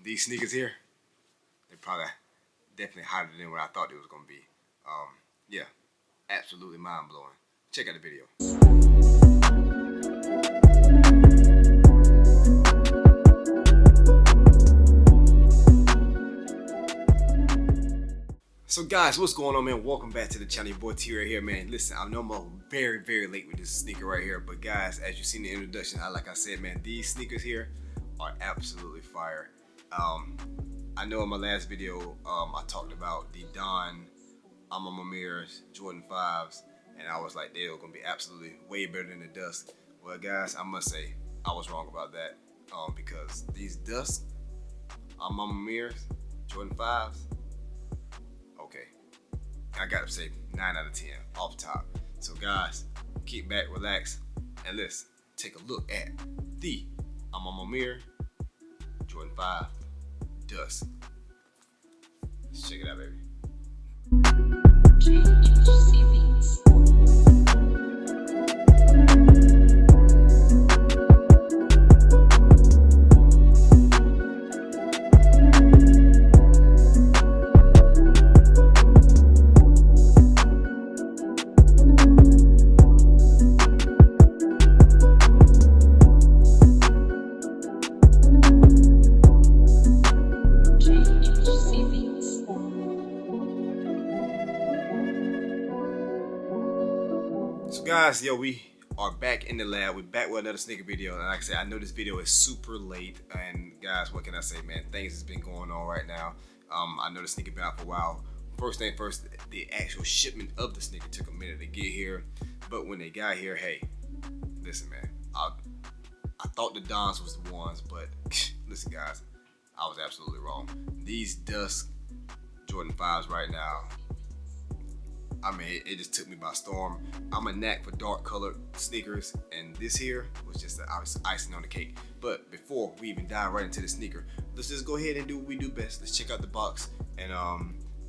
these sneakers here, they're probably definitely hotter than what I thought they was gonna be. Yeah, absolutely mind blowing. Check out the video. So guys, what's going on, man? Welcome back to the channel. Your boy T right here, man. Listen, I know I'm very, very late with this sneaker right here, but guys, as you seen in the introduction, like I said, man, these sneakers here are absolutely fire. I know in my last video, I talked about the A Ma Maniere's Jordan 5s, and I was like, they were gonna be absolutely way better than the Dusk. Well, guys, I must say I was wrong about that, because these Dusk A Ma Maniere's Jordan 5s. Okay, I gotta say 9 out of 10 off top. So guys, keep back, relax, and let's take a look at the A Ma Maniere Jordan 5 Dusk. Let's check it out, baby. So guys, yo, we are back in the lab. We're back with another sneaker video, and like I said, I know this video is super late, and guys, what can I say, man? Things has been going on right now. I know the sneaker been out for a while. First thing first, the actual shipment of the sneaker took a minute to get here, but when they got here, hey, listen, man, I thought the Dons was the ones, but listen, guys, I was absolutely wrong. These Dusk Jordan 5s right now, I mean, it just took me by storm. I'm a knack for dark colored sneakers, and this here was just the icing on the cake. But before we even dive right into the sneaker, let's just go ahead and do what we do best. Let's check out the box, and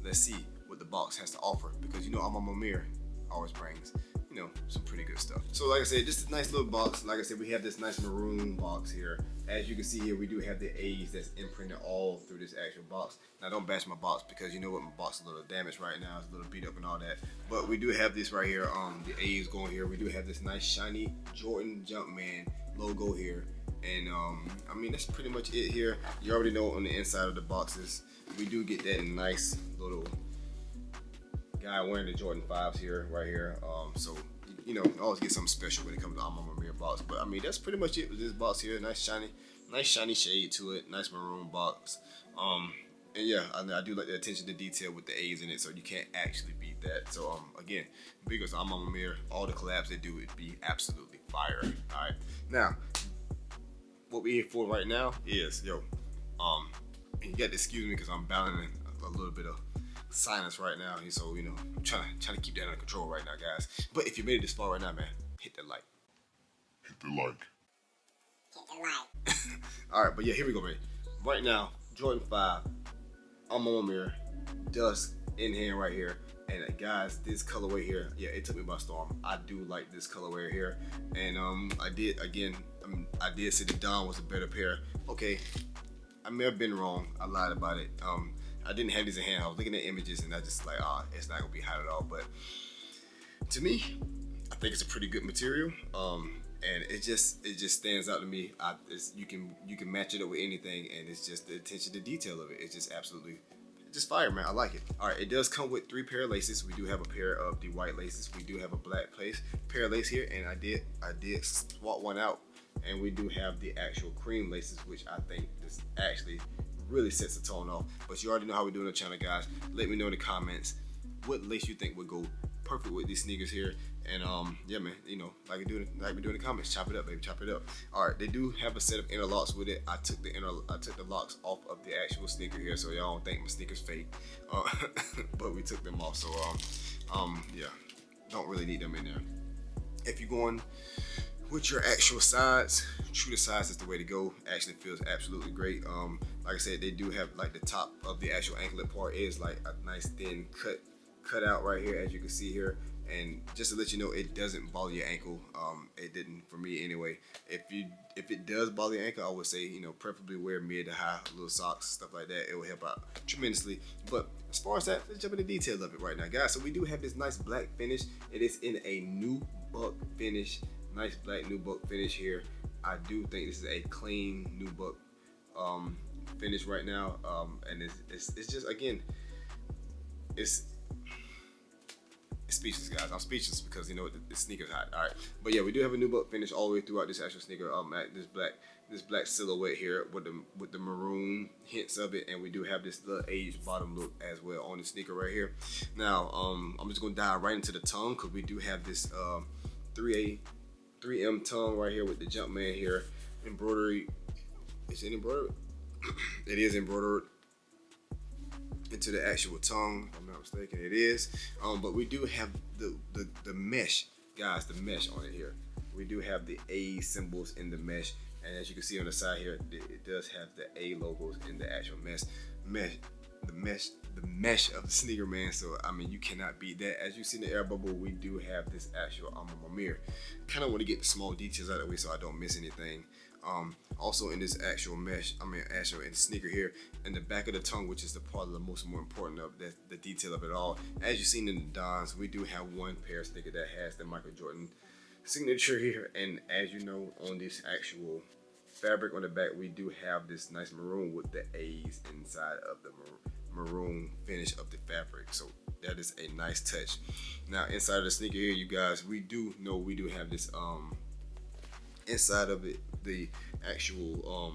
let's see what the box has to offer, because you know A Ma Maniere always brings, you know, some pretty good stuff. So like I said, just a nice little box. Like I said, we have this nice maroon box here. As you can see here, we do have the A's that's imprinted all through this actual box. Now don't bash my box, because you know what, my box is a little damaged right now. It's a little beat up and all that. But we do have this right here, the A's going here. We do have this nice shiny Jordan Jumpman logo here. And I mean, that's pretty much it here. You already know on the inside of the boxes, we do get that nice little guy wearing the Jordan 5s here, right here. So you know, you always get something special when it comes to A Ma Maniere box. But I mean, that's pretty much it with this box here. Nice shiny shade to it. Nice maroon box. And yeah, I do like the attention to detail with the A's in it, so you can't actually beat that. So again, because A Ma Maniere, all the collabs they do would be absolutely fire. All right, now what we're here for right now is, yo, and you got to excuse me because I'm battling a little bit of sinus right now, so you know, I'm trying to keep that under control right now, guys. But if you made it this far right now, man, hit the like. Hit the like. All right, but yeah, here we go, man. Right now, Jordan 5, A Ma Maniere, Dusk in hand right here. And guys, this colorway here, yeah, it took me by storm. I do like this colorway here, and I did say the Don was a better pair. Okay, I may have been wrong. I lied about it. I didn't have these in hand. I was looking at images, and I just like, it's not gonna be hot at all. But to me, I think it's a pretty good material. And it just stands out to me. You can match it up with anything, and it's just the attention to detail of it. It's just absolutely just fire, man. I like it. All right, it does come with 3 pair of laces. We do have a pair of the white laces. We do have a black pair of lace here, and I did swap one out, and we do have the actual cream laces, which I think this actually really sets the tone off. But you already know how we do on the channel, guys. Let me know in the comments what lace you think would go perfect with these sneakers here. And yeah, man, you know, like we do in the comments, chop it up, baby, chop it up. All right, they do have a set of interlocks with it. I took the locks off of the actual sneaker here, so y'all don't think my sneakers fake. But we took them off, so yeah, don't really need them in there. If you're going with your actual sides, true to size is the way to go. Actually feels absolutely great. Like I said, they do have like the top of the actual anklet part is like a nice thin cut out right here, as you can see here. And just to let you know, it doesn't bother your ankle. It didn't for me anyway. If it does bother your ankle, I would say, you know, preferably wear mid to high little socks, stuff like that. It will help out tremendously. But as far as that, let's jump into the detail of it right now, guys. So we do have this nice black finish. It is in a nubuck finish, nice black nubuck finish here. I do think this is a clean nubuck finish right now, and it's just, again, it's speechless, guys. I'm speechless because, you know, the sneaker's hot. All right, but yeah, we do have a nubuck finish all the way throughout this actual sneaker. At this black silhouette here with the maroon hints of it, and we do have this little aged bottom look as well on the sneaker right here. Now, I'm just gonna dive right into the tongue because we do have this 3M tongue right here with the Jumpman here embroidery. Is it embroidered? It is embroidered into the actual tongue, if I'm not mistaken. It is. But we do have the mesh, guys, the mesh on it here. We do have the A symbols in the mesh, and as you can see on the side here, it does have the A logos in the actual mesh of the sneaker, man. So I mean, you cannot beat that. As you see in the air bubble, we do have this actual A Ma Maniere. Kind of want to get the small details out of the way so I don't miss anything. Also in this actual mesh, actual in the sneaker here, in the back of the tongue, which is the part of the most more important of the detail of it all. As you've seen in the Dons, we do have one pair of sneaker that has the Michael Jordan signature here, and as you know, on this actual fabric on the back, we do have this nice maroon with the A's inside of the maroon finish of the fabric. So that is a nice touch. Now inside of the sneaker here, you guys, we do have this inside of it, the actual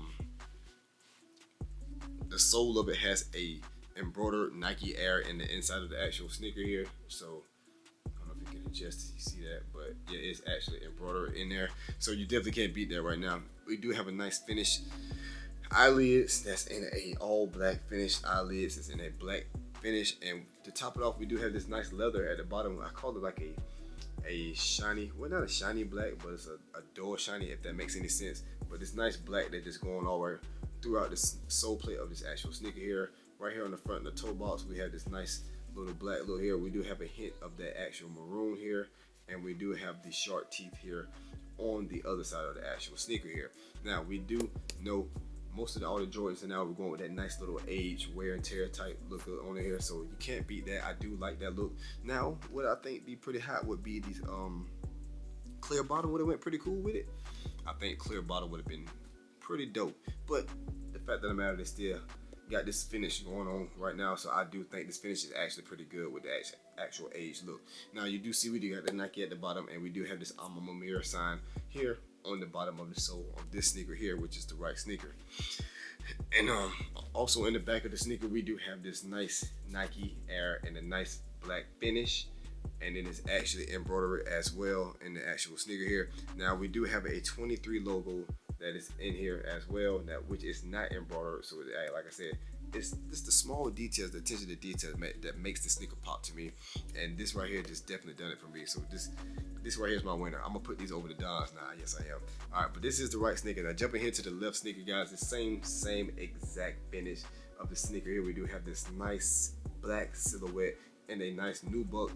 the sole of it has a embroidered Nike Air in the inside of the actual sneaker here. So I don't know if you can adjust, you see that, but yeah, it's actually embroidered in there. So you definitely can't beat that right now. We do have a nice finish eyelids that's in a all black finish. Eyelids is in a black finish, and to top it off, we do have this nice leather at the bottom. I call it like a shiny, well, not a shiny black, but it's a dull shiny, if that makes any sense. But this nice black that just going all right throughout the sole plate of this actual sneaker here. Right here on the front of the toe box, we have this nice little black look here. We do have a hint of that actual maroon here, and we do have the sharp teeth here on the other side of the actual sneaker here. Now, we do know most of all the Jordans, and now we're going with that nice little age wear and tear type look on it here, so you can't beat that. I do like that look. Now, what I think be pretty hot would be these clear bottom. Would have went pretty cool with it. I think clear bottom would have been pretty dope, but the fact of the matter, they still got this finish going on right now, so I do think this finish is actually pretty good with the actual age look. Now, you do see we do got the Nike at the bottom, and we do have this A Ma Maniere sign here on the bottom of the sole of this sneaker here, which is the right sneaker. And also in the back of the sneaker, we do have this nice Nike Air and a nice black finish, and then it's actually embroidered as well in the actual sneaker here. Now, we do have a 23 logo that is in here as well, which is not embroidered. So like I said, it's just the small details, the attention to detail that makes the sneaker pop to me, and this right here just definitely done it for me. So this right here is my winner. I'm gonna put these over the Dons now. Yes, I am. All right, but this is the right sneaker. Now, jumping here to the left sneaker, guys, the same exact finish of the sneaker here. We do have this nice black silhouette and a nice nubuck,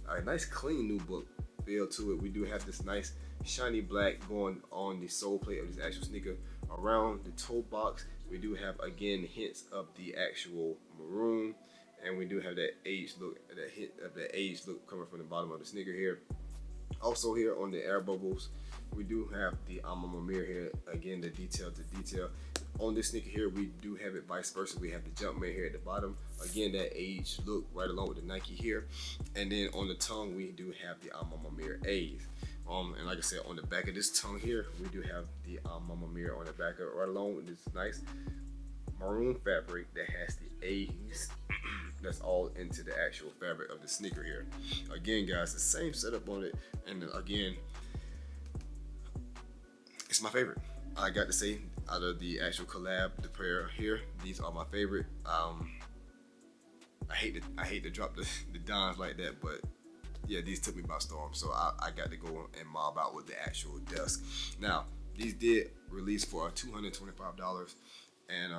a nice clean nubuck feel to it. We do have this nice shiny black going on the sole plate of this actual sneaker. Around the toe box, we do have, again, hints of the actual maroon, and we do have that age look, that hint of the age look coming from the bottom of the sneaker here. Also here on the air bubbles, we do have the A Ma Maniere here. Again, the detail to detail. On this sneaker here, we do have it vice versa. We have the Jumpman here at the bottom. Again, that age look right along with the Nike here. And then on the tongue, we do have the A Ma Maniere A's. And like I said, on the back of this tongue here, we do have the A Ma Maniere on the back of it, right along with this nice maroon fabric that has the A's. That's all into the actual fabric of the sneaker here. Again, guys, the same setup on it, and again, it's my favorite. I got to say, out of the actual collab, the pair here, these are my favorite. I hate to drop the Dons like that, but yeah, these took me by storm, so I got to go and mob out with the actual Dusk. Now, these did release for $225, and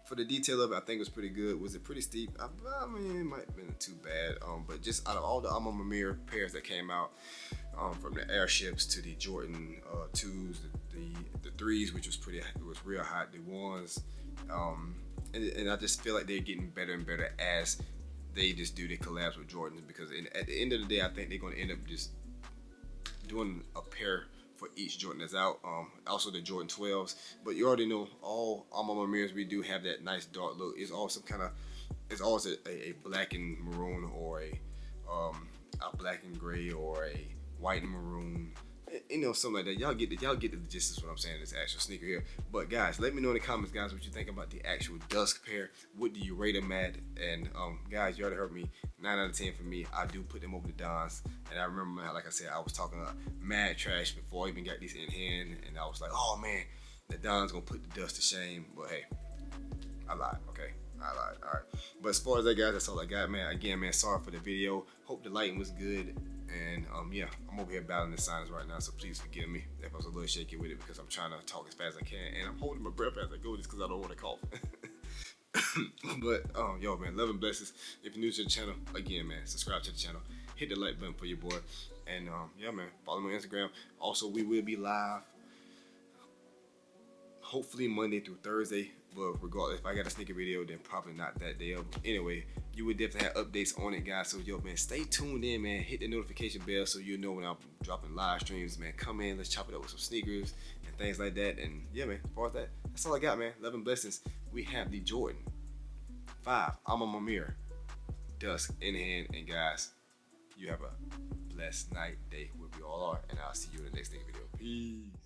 For the detail of it, I think it was pretty good. Was it pretty steep? I mean, it might have been too bad. But just out of all the A Ma Maniere pairs that came out, from the airships to the Jordan 2s, the 3s, which was it was real hot. The 1s, and I just feel like they're getting better and better as they just do the collabs with Jordans, because at the end of the day, I think they're going to end up just doing a pair for each Jordan that's out. Also the Jordan 12s, but you already know all A Ma Manieres, we do have that nice dark look. It's all some kind of, it's always a black and maroon, or a black and gray, or a white and maroon. You know, something like that. Y'all get the gist of what I'm saying, this actual sneaker here. But guys, let me know in the comments, guys, what you think about the actual Dusk pair. What do you rate them at? And guys, you already heard me. 9 out of 10 for me. I do put them over the Dons. And I remember, like I said, I was talking mad trash before I even got these in hand, and I was like, oh man, the Dons gonna put the Dust to shame. But hey, I lied. Okay, I lied. All right. But as far as that, guys, that's all I got, man. Again, man, sorry for the video. Hope the lighting was good. And yeah, I'm over here battling the signs right now, so please forgive me if I was a little shaky with it, because I'm trying to talk as fast as I can, and I'm holding my breath as I go just because I don't want to cough. But yo, man, love and blessings. If you're new to the channel, again, man, subscribe to the channel, hit the like button for your boy, and yeah, man, follow me on Instagram. Also, we will be live hopefully Monday through Thursday, but regardless, if I got a sneaker video, then probably not that day of. Anyway, you would definitely have updates on it, guys. So yo, man, stay tuned in, man. Hit the notification bell so you know when I'm dropping live streams, man. Come in, let's chop it up with some sneakers and things like that. And yeah, man, as far as that, that's all I got, man. Love and blessings. We have the Jordan 5 A Ma Maniere Dusk in hand, and guys, you have a blessed night, day, wherever you all are, and I'll see you in the next sneaker video. Peace.